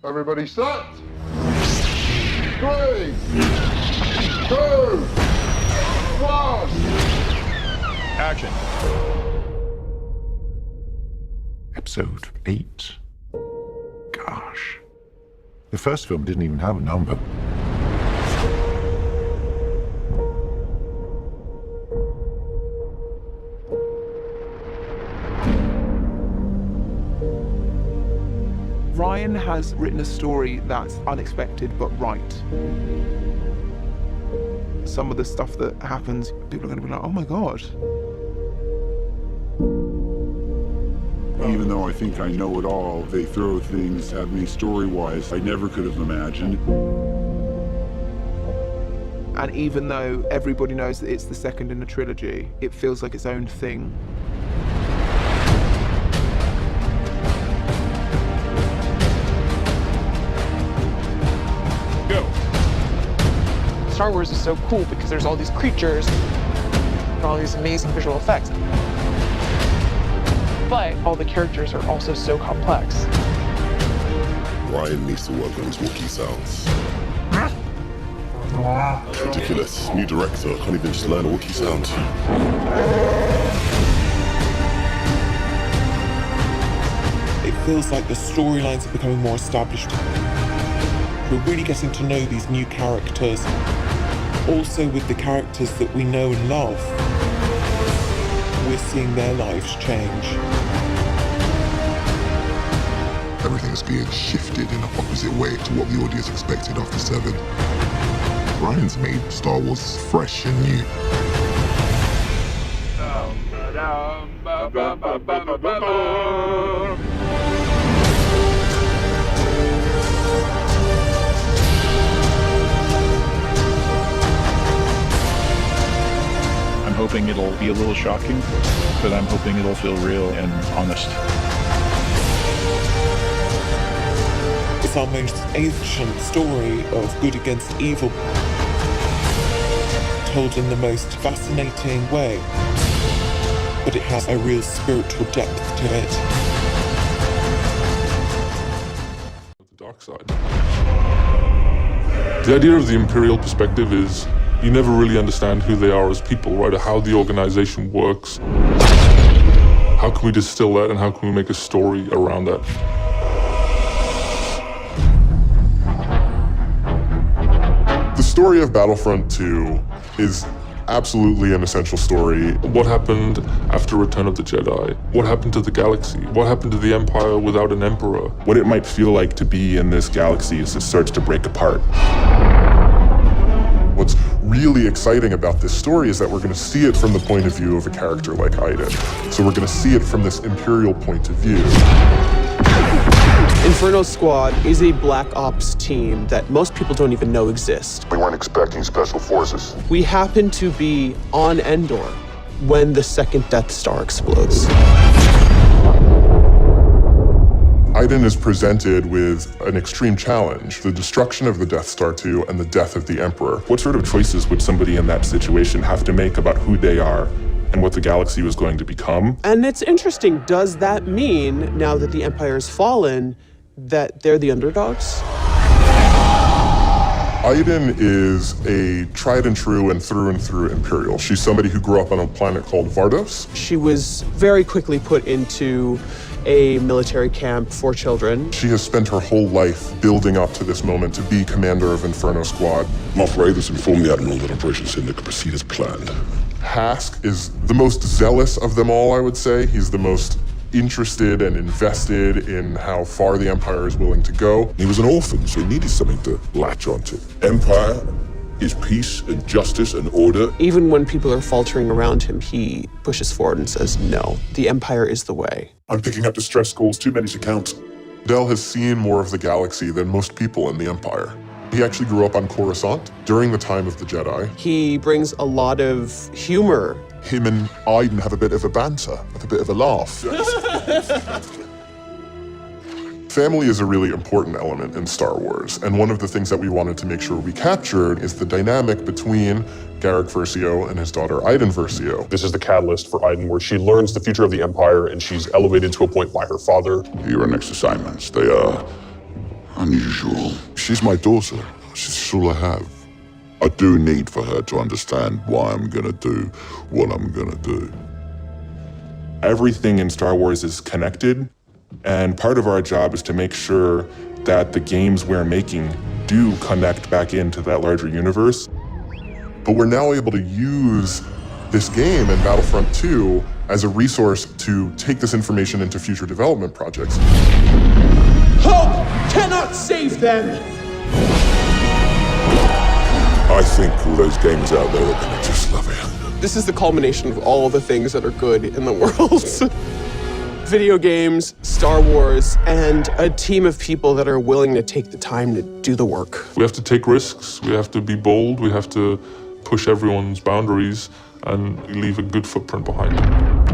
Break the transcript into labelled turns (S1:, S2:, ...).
S1: Everybody set? 3, 2, 1.
S2: Action.
S3: Episode 8. Gosh. The first film didn't even have a number.
S4: Ryan has written a story that's unexpected but right. Some of the stuff that happens, people are going to be like, oh my God.
S5: Even though I think I know it all, they throw things at me story-wise I never could have imagined.
S4: And even though everybody knows that it's the second in a trilogy, it feels like its own thing.
S6: Star Wars is so cool because there's all these creatures and all these amazing visual effects. But all the characters are also so complex.
S7: Ryan needs to work on his Wookiee sounds. Ridiculous. New director, can't even just learn a Wookiee sound.
S8: It feels like the storylines are becoming more established. We're really getting to know these new characters. Also with the characters that we know and love, we're seeing their lives change.
S9: Everything is being shifted in an opposite way to what the audience expected after 7. Ryan's made Star Wars fresh and new.
S2: I'm hoping it'll be a little shocking, but I'm hoping it'll feel real and honest.
S8: It's our most ancient story of good against evil, told in the most fascinating way, but it has a real spiritual depth to it.
S10: The dark side. The idea of the Imperial perspective is you never really understand who they are as people, right? Or how the organization works. How can we distill that and how can we make a story around that? The story of Battlefront 2 is absolutely an essential story. What happened after Return of the Jedi? What happened to the galaxy? What happened to the Empire without an emperor?
S3: What it might feel like to be in this galaxy as it starts to break apart.
S10: What's really exciting about this story is that we're going to see it from the point of view of a character like Iden. So we're going to see it from this Imperial point of view.
S11: Inferno Squad is a Black Ops team that most people don't even know exist.
S9: We weren't expecting special forces.
S11: We happen to be on Endor when the second Death Star explodes.
S10: Iden is presented with an extreme challenge, the destruction of the Death Star 2 and the death of the Emperor.
S3: What sort of choices would somebody in that situation have to make about who they are and what the galaxy was going to become?
S11: And it's interesting, does that mean, now that the Empire's fallen, that they're the underdogs?
S10: Iden is a tried and true Imperial. She's somebody who grew up on a planet called Vardos.
S11: She was very quickly put into a military camp for children.
S10: She has spent her whole life building up to this moment to be commander of Inferno Squad.
S7: Moff Raiders informed the Admiral that Operation Cinder could proceed as planned.
S10: Hask is the most zealous of them all, I would say. He's the most interested and invested in how far the Empire is willing to go.
S7: He was an orphan, so he needed something to latch onto. Empire is peace and justice and order.
S11: Even when people are faltering around him, he pushes forward and says, no, the Empire is the way.
S7: I'm picking up distress calls, too many to count.
S10: Del has seen more of the galaxy than most people in the Empire. He actually grew up on Coruscant during the time of the Jedi.
S11: He brings a lot of humor.
S7: Him and Iden have a bit of a banter, have a bit of a laugh.
S10: Family is a really important element in Star Wars, and one of the things that we wanted to make sure we captured is the dynamic between Garrick Versio and his daughter Iden Versio.
S12: This is the catalyst for Iden, where she learns the future of the Empire and she's elevated to a point by her father.
S7: Your next assignments, they are
S9: unusual. She's my daughter. She's all I have. I do need for her to understand why I'm gonna do what I'm gonna do.
S10: Everything in Star Wars is connected, and part of our job is to make sure that the games we're making do connect back into that larger universe.
S12: But we're now able to use this game and Battlefront 2 as a resource to take this information into future development projects.
S11: Hope cannot save them!
S9: I think all those gamers out there are gonna just love it.
S11: This is the culmination of all the things that are good in the world. Video games, Star Wars, and a team of people that are willing to take the time to do the work.
S10: We have to take risks, we have to be bold, we have to push everyone's boundaries and leave a good footprint behind.